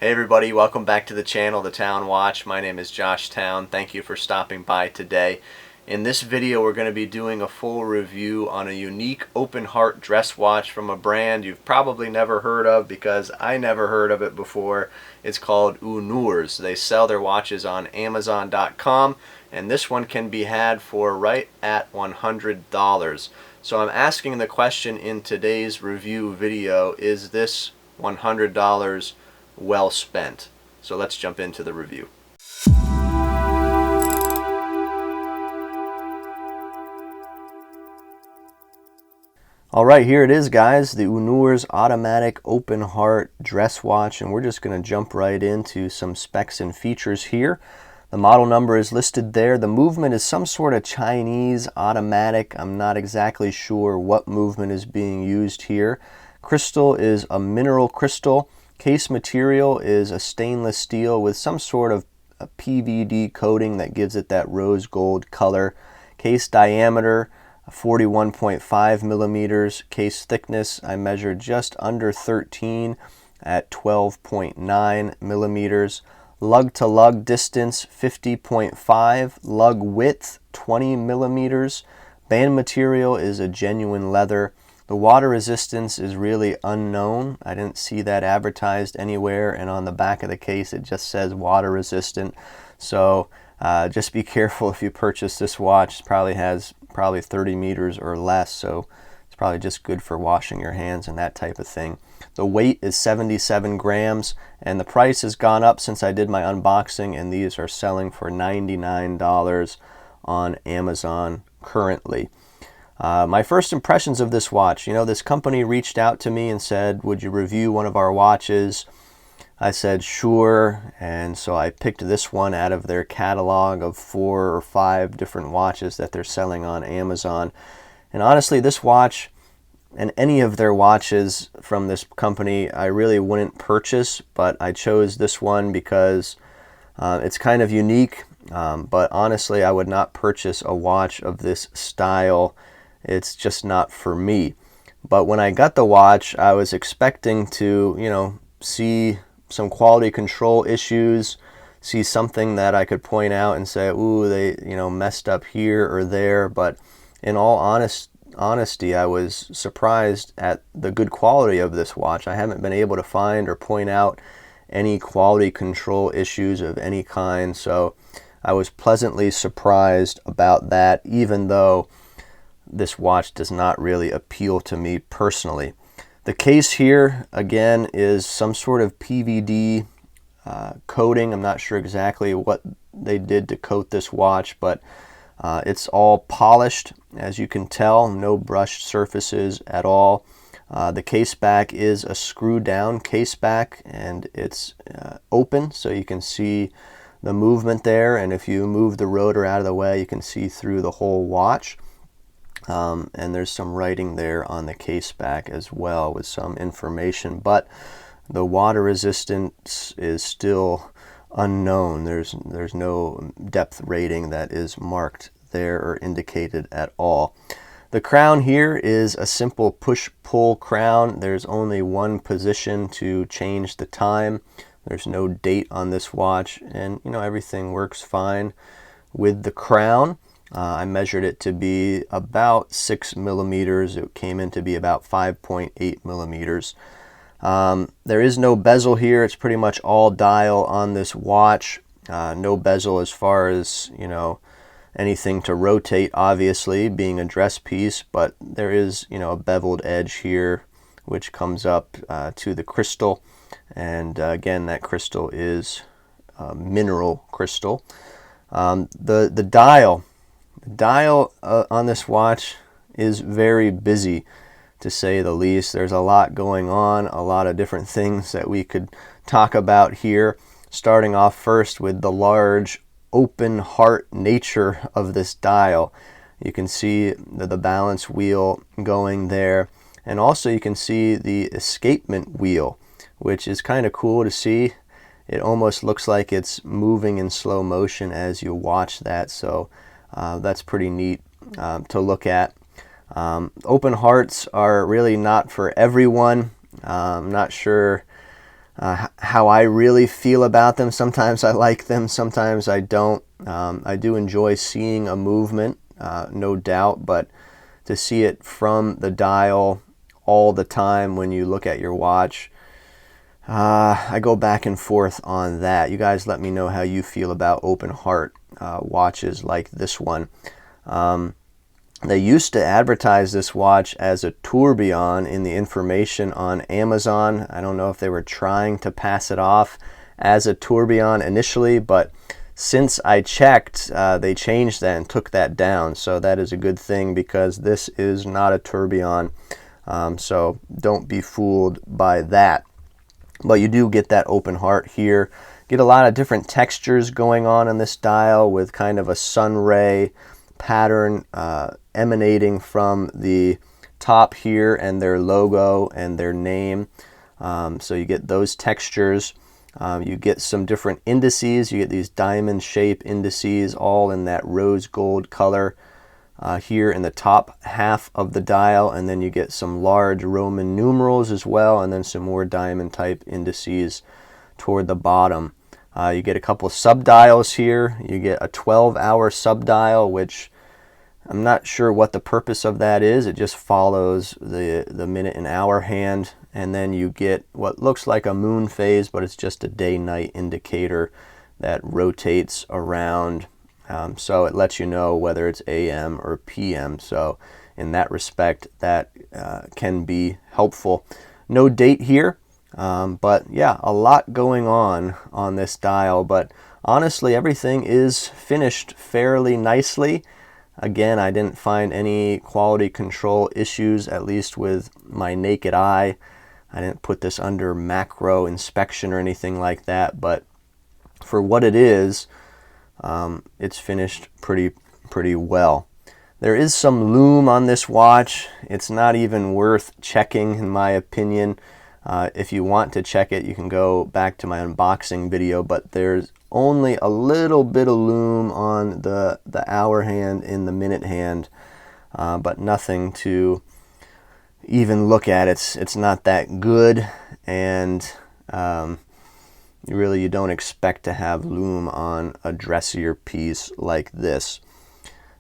Hey everybody, welcome back to the channel, The Town Watch. My name is Josh Town. Thank you for stopping by today. In this video we're going to be doing a full review on a unique open heart dress watch from a brand you've probably never heard of, because I never heard of it before. It's called Unuors. They sell their watches on Amazon.com, and this one can be had for right at $100. So I'm asking the question in today's review video, is this $100 well spent? So let's jump into the review. Alright, here it is, guys, the Unuors automatic open heart dress watch, and we're just going to jump right into some specs and features here. The model number is listed there. The movement is some sort of Chinese automatic. I'm not exactly sure what movement is being used here. Crystal is a mineral crystal. Case material is a stainless steel with some sort of a PVD coating that gives it that rose gold color. Case diameter 41.5 millimeters. Case thickness I measured just under 13 at 12.9 millimeters. Lug to lug distance 50.5. Lug width 20 millimeters. Band material is a genuine leather. The water resistance is really unknown. I didn't see that advertised anywhere, and on the back of the case it just says water resistant. So just be careful if you purchase this watch. It probably has 30 meters or less, so it's probably just good for washing your hands and that type of thing. The weight is 77 grams, and the price has gone up since I did my unboxing, and these are selling for $99 on Amazon currently. My first impressions of this watch, this company reached out to me and said, would you review one of our watches? I said sure, and so I picked this one out of their catalog of 4 or 5 different watches that they're selling on Amazon. And honestly, this watch and any of their watches from this company I really wouldn't purchase, but I chose this one because it's kind of unique, but honestly I would not purchase a watch of this style. It's just not for me. But when I got the watch, I was expecting to, see some quality control issues, see something that I could point out and say, ooh, they, messed up here or there. But in all honesty, I was surprised at the good quality of this watch. I haven't been able to find or point out any quality control issues of any kind. So I was pleasantly surprised about that, even though this watch does not really appeal to me personally. The case here, again, is some sort of PVD coating. I'm not sure exactly what they did to coat this watch, but it's all polished, as you can tell, no brushed surfaces at all. The case back is a screw down case back, and it's open, so you can see the movement there, and if you move the rotor out of the way, you can see through the whole watch. And there's some writing there on the case back as well with some information, but the water resistance is still unknown. There's no depth rating that is marked there or indicated at all. The crown here is a simple push-pull crown. There's only one position to change the time. There's no date on this watch, and everything works fine with the crown. I measured it to be about 6 millimeters. It came in to be about 5.8 millimeters. There is no bezel here. It's pretty much all dial on this watch. No bezel as far as, anything to rotate, obviously, being a dress piece, but there is, a beveled edge here, which comes up to the crystal. And again, that crystal is mineral crystal. The dial on this watch is very busy, to say the least. There's a lot going on, a lot of different things that we could talk about here, starting off first with the large open heart nature of this dial. You can see the balance wheel going there, and also you can see the escapement wheel, which is kind of cool to see. It almost looks like it's moving in slow motion as you watch that, so that's pretty neat to look at. Open hearts are really not for everyone. I'm not sure how I really feel about them. Sometimes I like them, sometimes I don't. I do enjoy seeing a movement, no doubt, but to see it from the dial all the time when you look at your watch, I go back and forth on that. You guys let me know how you feel about open heart watches like this one. They used to advertise this watch as a tourbillon in the information on Amazon. I don't know if they were trying to pass it off as a tourbillon initially, but since I checked, they changed that and took that down. So that is a good thing, because this is not a tourbillon. So don't be fooled by that. But you do get that open heart here. Get a lot of different textures going on in this dial, with kind of a sun ray pattern emanating from the top here, and their logo and their name. So you get those textures. You get some different indices. You get these diamond shape indices, all in that rose gold color here in the top half of the dial, and then you get some large Roman numerals as well, and then some more diamond type indices toward the bottom. You get a couple of subdials here. You get a 12-hour subdial, which I'm not sure what the purpose of that is. It just follows the minute and hour hand. And then you get what looks like a moon phase, but it's just a day-night indicator that rotates around. So it lets you know whether it's AM or PM. So in that respect, that can be helpful. No date here, but yeah, a lot going on this dial. But honestly, everything is finished fairly nicely. Again, I didn't find any quality control issues, at least with my naked eye. I didn't put this under macro inspection or anything like that, but for what it is, it's finished pretty well. There is some lume on this watch. It's not even worth checking, in my opinion. If you want to check it, you can go back to my unboxing video, but there's only a little bit of lume on the hour hand in the minute hand, but nothing to even look at. It's not that good, and you don't expect to have lume on a dressier piece like this.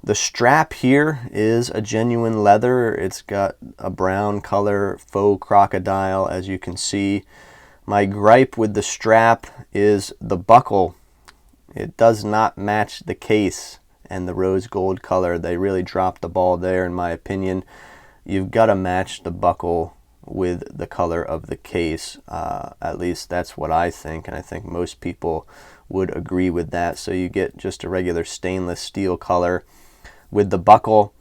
The strap here is a genuine leather. It's got a brown color, faux crocodile, as you can see. My gripe with the strap is the buckle. It does not match the case and the rose gold color. They really dropped the ball there, in my opinion. You've got to match the buckle with the color of the case. At least that's what I think, and I think most people would agree with that. So you get just a regular stainless steel color with the buckle.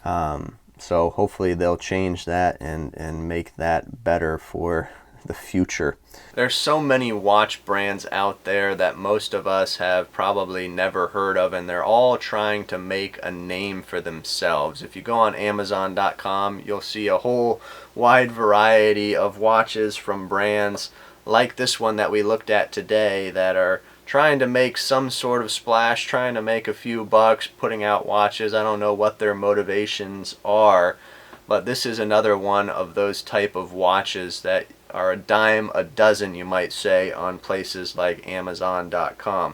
So hopefully they'll change that and make that better for the future. There's so many watch brands out there that most of us have probably never heard of, and they're all trying to make a name for themselves. If you go on Amazon.com, you'll see a whole wide variety of watches from brands like this one that we looked at today that are trying to make some sort of splash, trying to make a few bucks, putting out watches. I don't know what their motivations are, but this is another one of those type of watches that are a dime a dozen, you might say, on places like Amazon.com.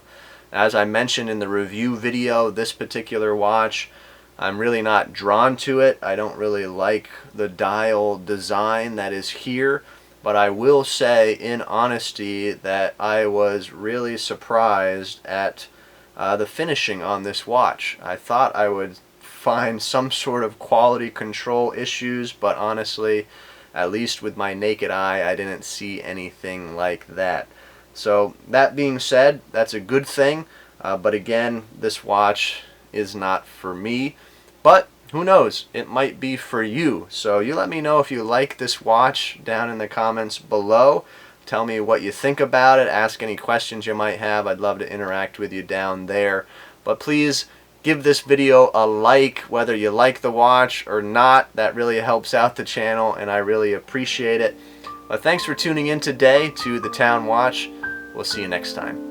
As I mentioned in the review video, this particular watch, I'm really not drawn to it. I don't really like the dial design that is here, but I will say in honesty that I was really surprised at the finishing on this watch. I thought I would find some sort of quality control issues, but honestly, at least with my naked eye, I didn't see anything like that. So that being said, that's a good thing, but again, this watch is not for me, but who knows, it might be for you. So you let me know if you like this watch down in the comments below. Tell me what you think about it, ask any questions you might have. I'd love to interact with you down there. But please give this video a like, whether you like the watch or not. That really helps out the channel, and I really appreciate it. But thanks for tuning in today to The Town Watch. We'll see you next time.